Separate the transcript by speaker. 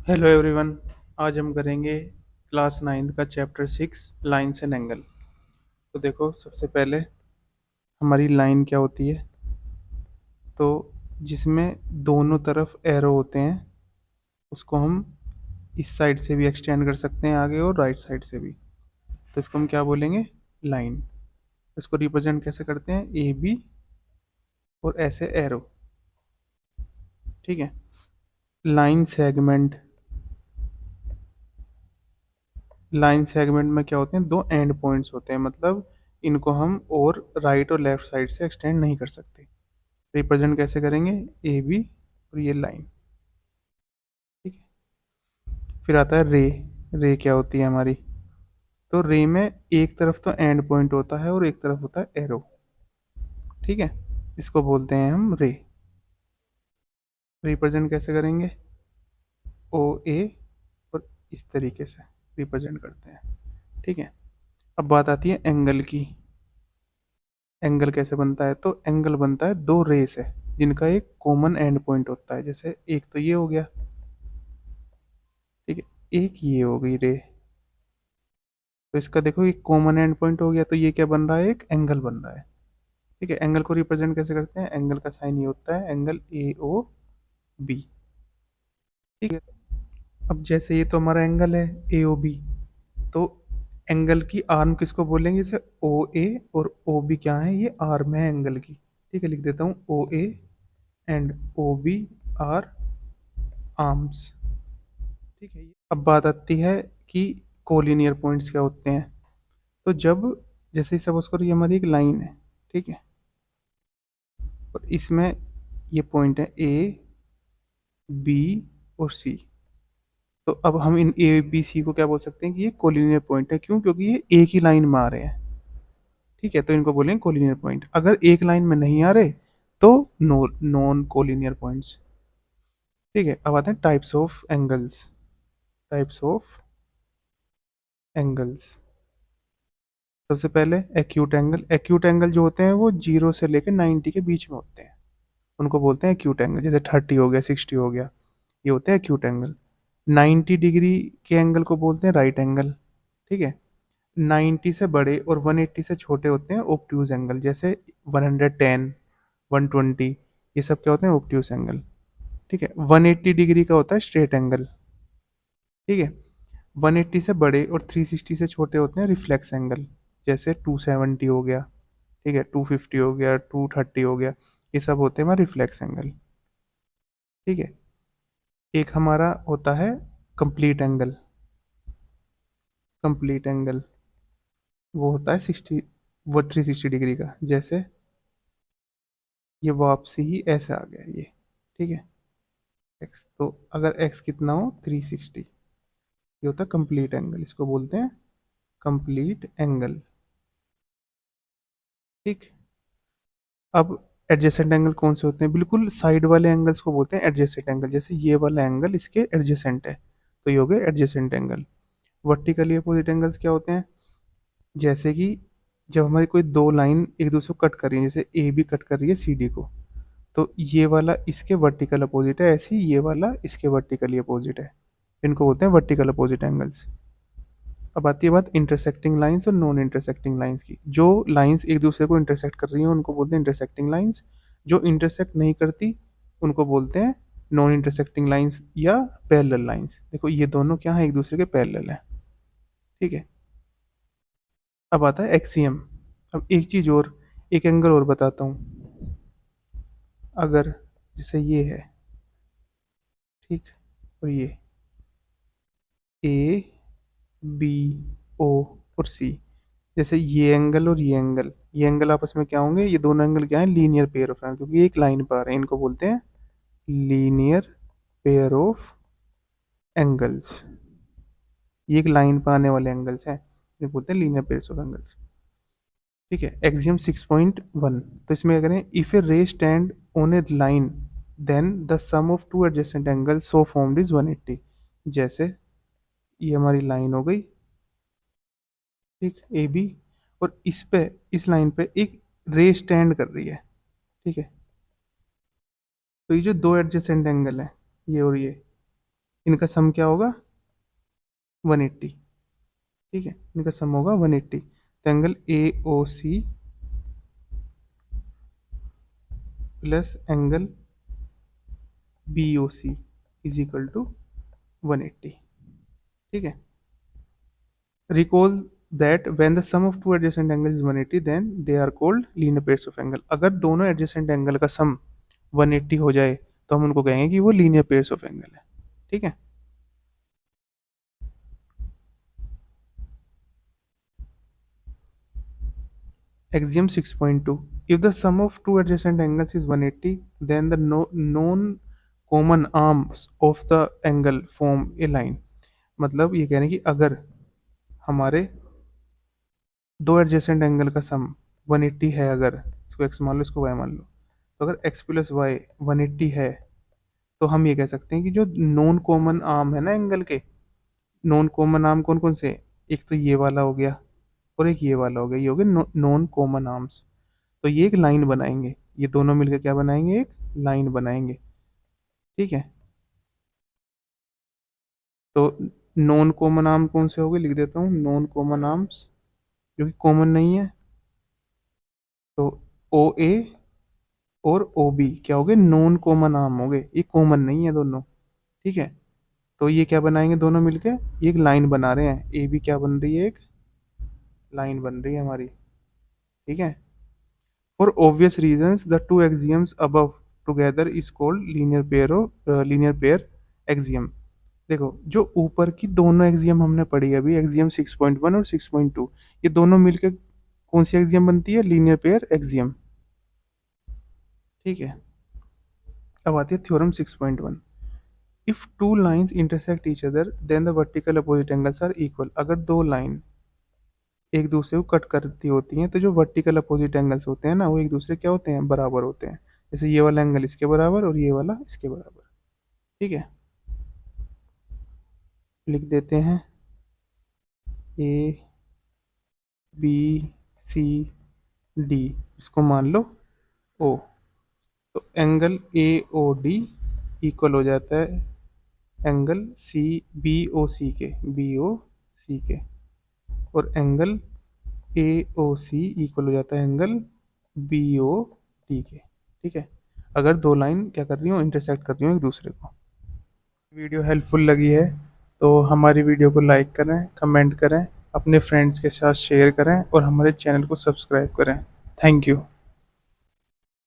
Speaker 1: Hello everyone. आज हम करेंगे क्लास 9 का चैप्टर 6 लाइन्स एंड एंगल। तो देखो, सबसे पहले हमारी लाइन क्या होती है। तो जिसमें दोनों तरफ एरो होते हैं उसको हम इस साइड से भी एक्सटेंड कर सकते हैं आगे, और राइट साइड से भी। तो इसको हम क्या बोलेंगे? लाइन। इसको रिप्रेजेंट कैसे करते हैं? ए बी और ऐसे एरो। ठीक है। Line segment. लाइन सेगमेंट में क्या होते हैं? दो एंड पॉइंट्स होते हैं, मतलब इनको हम और राइट और लेफ्ट साइड से एक्सटेंड नहीं कर सकते। रिप्रेजेंट कैसे करेंगे? ए बी और ये लाइन। ठीक है। फिर आता है रे। रे क्या होती है हमारी? तो रे में एक तरफ तो एंड पॉइंट होता है और एक तरफ होता है एरो। ठीक है। इसको बोलते हैं हम रे। रिप्रेजेंट कैसे करेंगे? ओ ए, और इस तरीके से रिप्रेजेंट करते हैं। ठीक है। अब बात आती है एंगल की। एंगल कैसे बनता है? तो एंगल बनता है दो रे से जिनका एक कॉमन एंड पॉइंट होता है। जैसे एक तो ये हो गया, ठीक है, एक ये हो गई रे। तो इसका देखो एक कॉमन एंड पॉइंट हो गया, तो ये क्या बन रहा है? एक एंगल बन रहा है। ठीक है। एंगल को रिप्रेजेंट कैसे करते हैं? एंगल का साइन ये होता है, एंगल ए ओ बी। ठीक है। अब जैसे ये तो हमारा एंगल है ए ओ बी, तो एंगल की आर्म किसको बोलेंगे? जैसे ओ ए और ओ बी क्या है? ये आर्म है एंगल की। ठीक है, लिख देता हूँ O A and O B are arms. ठीक है। अब बात आती है कि कोलिनियर पॉइंट्स क्या होते हैं। तो जब, जैसे सपोज करो ये हमारी एक लाइन है, ठीक है, और इसमें ये पॉइंट है ए बी और सी। तो अब हम इन ए बी सी को क्या बोल सकते हैं कि ये कोलिनियर पॉइंट है। क्यों? क्योंकि ये एक ही लाइन में आ रहे हैं। ठीक है, तो इनको बोलेंगे कोलिनियर पॉइंट। अगर एक लाइन में नहीं आ रहे तो नॉन कोलिनियर पॉइंट्स। ठीक है। अब आते हैं types of angles. Types of angles. सबसे पहले एक्यूट एंगल। एक्यूट एंगल जो होते हैं वो 0 से लेकर 90 के बीच में होते हैं, उनको बोलते हैं एक्यूट एंगल। जैसे 30 हो गया, 60 हो गया, ये होते हैं एक्यूट एंगल। 90 डिग्री के एंगल को बोलते हैं राइट एंगल। ठीक है। 90 से बड़े और 180 से छोटे होते हैं ओब्ट्यूज एंगल। जैसे 110, 120, ये सब क्या होते हैं? ओब्ट्यूज एंगल। ठीक है। 180 डिग्री का होता है स्ट्रेट एंगल। ठीक है। 180 से बड़े और 360 से छोटे होते हैं रिफ्लेक्स एंगल। जैसे 270 हो गया, ठीक है, 250 हो गया, 230 हो गया, ये सब होते हैं हमारे रिफ्लेक्स एंगल। ठीक है। एक हमारा होता है कंप्लीट एंगल। कंप्लीट एंगल वो होता है 60, वो 360 डिग्री का। जैसे ये वापसी ही ऐसे आ गया ये। ठीक है। एक्स, तो अगर एक्स कितना हो? 360, ये होता है कंप्लीट एंगल, इसको बोलते हैं कंप्लीट एंगल। ठीक। अब एडजेसेंट एंगल कौन से होते हैं? बिल्कुल साइड वाले एंगल्स को बोलते हैं एडजेसेंट एंगल। जैसे ये वाला एंगल इसके एडजेसेंट है, तो ये हो गए adjacent angle. Vertically opposite angles क्या होते हैं? जैसे कि जब हमारी कोई दो लाइन एक दूसरे को कट कर रही है, जैसे ए बी कट कर रही है सी डी को, तो ये वाला इसके वर्टिकल अपोजिट है, ऐसे ही ये वाला इसके वर्टिकली अपोजिट है। इनको बोलते हैं वर्टिकल अपोजिट एंगल्स। अब आती है बात इंटरसेक्टिंग लाइंस और नॉन इंटरसेक्टिंग लाइंस की। जो लाइंस एक दूसरे को इंटरसेक्ट कर रही हैं उनको बोलते हैं इंटरसेक्टिंग लाइंस। जो इंटरसेक्ट नहीं करती उनको बोलते हैं नॉन इंटरसेक्टिंग लाइंस या पैरेलल लाइंस। देखो ये दोनों क्या है? एक दूसरे के पैरेलल है। ठीक है। अब आता है एक्सियम। अब एक चीज और, एक एंगल और बताता हूँ। अगर जैसे ये है, ठीक, और ये ए बी ओ और सी, जैसे ये एंगल आपस में क्या होंगे? ये दोनों एंगल क्या है? लीनियर पेयर ऑफ एंगल, क्योंकि ये एक लाइन पर आ रहे हैं। इनको बोलते हैं लीनियर पेयर ऑफ एंगल्स। ये एक लाइन पर आने वाले एंगल्स हैं, ये बोलते हैं लीनियर पेयर ऑफ एंगल्स। ठीक है। एक्सियम 6.1। तो इसमें क्या करें? If a ray stand on a line then the sum of two adjacent angles so formed is 180। जैसे ये हमारी लाइन हो गई, ठीक, ए बी, और इस पे, इस लाइन पे एक रे स्टैंड कर रही है। ठीक है। तो ये जो दो एडजेसेंट एंगल है, ये और ये, इनका सम क्या होगा 180। ठीक है, इनका सम होगा 180। तो angle A O C plus angle B O C is equal to 180। ठीक है, recall that when the sum of two adjacent angle is 180 then they are called linear pairs of angle. अगर दोनों एडजेसेंट एंगल का सम 180 हो जाए तो हम उनको कहेंगे कि वो लीनियर पेयर्स ऑफ एंगल है। ठीक है, Axiom 6.2, if the sum of two adjacent angles is 180 then the known common arms of the angle form a line। मतलब ये कह रहे हैं कि अगर हमारे दो एडजेसेंट एंगल का सम 180 है, अगर इसको x मान लो इसको y मान लो, तो अगर x प्लस वाई 180 है तो हम ये कह सकते हैं कि जो नॉन कॉमन आर्म है ना एंगल के, नॉन कॉमन आर्म कौन कौन से, एक तो ये वाला हो गया और एक ये वाला हो गया, ये हो गया नॉन कॉमन आर्म्स। तो ये एक लाइन बनाएंगे, ये दोनों मिलकर क्या बनाएंगे, एक लाइन बनाएंगे। ठीक है, तो नॉन कॉमन आर्म कौन से हो गए, लिख देता हूँ नॉन कॉमन आर्म्स जो कि कॉमन नहीं है। तो ओ ए और ओ बी क्या हो गए, नॉन कॉमन आर्म हो गए, ये कॉमन नहीं है दोनों। ठीक है, तो ये क्या बनाएंगे दोनों मिलके, ये एक लाइन बना रहे हैं, ए बी क्या बन रही है, एक लाइन बन रही है हमारी। ठीक है, for obvious reasons the two axioms above together is called linear pair axiom. देखो जो ऊपर की दोनों एक्सियम हमने पढ़ी अभी, एक्सियम 6.1 और 6.2, ये दोनों मिलकर कौन सी एक्सियम बनती है, लीनियर पेयर एक्सियम। ठीक है, अब आती है theorem 6.1, if two lines intersect each other then the vertical opposite angles are equal. अगर दो लाइन एक दूसरे को कट करती होती हैं तो जो वर्टिकल अपोजिट एंगल्स होते हैं ना, वो एक दूसरे क्या होते हैं, बराबर होते हैं। जैसे ये वाला एंगल इसके बराबर और ये वाला इसके बराबर। ठीक है, लिख देते हैं ए बी सी डी, इसको मान लो ओ। तो angle A O D equal हो जाता है एंगल सी बी ओ सी के, बी ओ सी के, और angle A O C equal हो जाता है एंगल बी ओ डी के। ठीक है, अगर दो लाइन क्या कर रही हो, इंटरसेक्ट कर रही हो एक दूसरे को। वीडियो हेल्पफुल लगी है तो हमारी वीडियो को लाइक करें, कमेंट करें, अपने फ्रेंड्स के साथ शेयर करें और हमारे चैनल को सब्सक्राइब करें। Thank you.